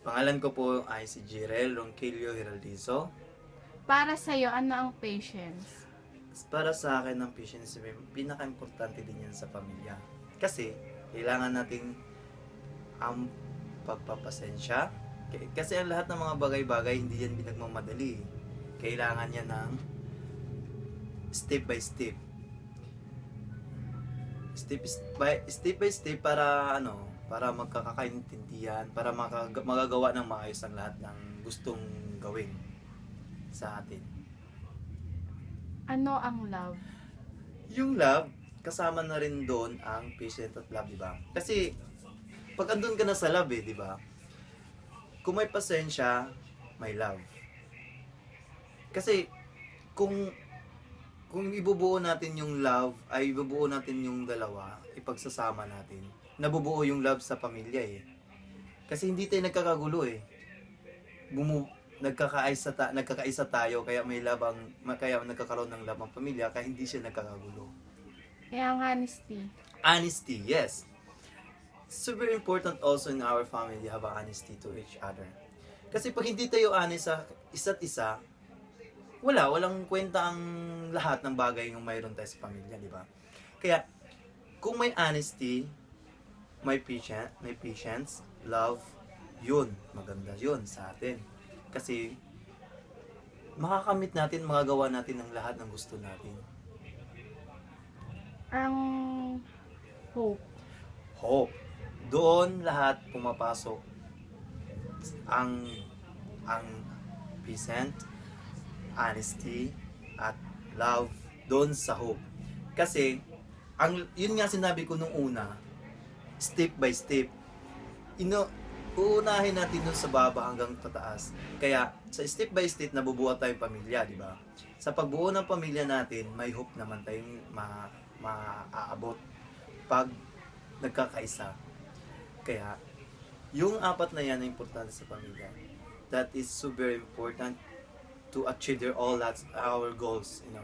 Pangalan ko po ay si Jirel Ronquillo Hiraldizo. Para sa'yo, ano ang patience? Para sa akin, ang patience pinaka-importante din yan sa pamilya. Kasi, kailangan nating ang pagpapasensya. Kasi ang lahat ng mga bagay-bagay, hindi yan pinagmamadali. Kailangan yan ng step by step. Step by step para magkakaintindihan, para magagawa ng maayos ang lahat ng gustong gawin sa atin. Ano ang love? Yung love, kasama na rin doon ang patient at love, di ba? Kasi pag andun ka na sa love, di ba? Kung may pasensya, may love. Kasi kung ibubuo natin yung love, ay ibubuo natin yung dalawa, ipagsasama natin. Nabubuo yung love sa pamilya eh. Kasi hindi tayo nagkakagulo eh. Nagkakaisa tayo kaya may love kaya nagkakaroon ng love ang pamilya kaya hindi siya nagkakagulo. Ang honesty. Honesty, yes. Super important also in our family have honesty to each other. Kasi pag hindi tayo honest sa isa't isa, walang kwenta ang lahat ng bagay yung mayroon tayo sa pamilya, di ba? Kaya, kung may honesty, may patience, love, yun, maganda yun sa atin. Kasi, makakamit natin, magagawa natin ang lahat ng gusto natin. Ang hope. Hope. Doon lahat pumapasok ang patient, honesty, at love doon sa hope. Kasi, yun nga sinabi ko nung una, step by step, uunahin natin doon sa baba hanggang tataas. Kaya, sa step by step, nabubuo tayong pamilya, di ba? Sa pagbuo ng pamilya natin, may hope naman tayong maaabot pag nagkakaisa. Kaya, yung apat na yan na importante sa pamilya. That is so very important to achieve all our goals in our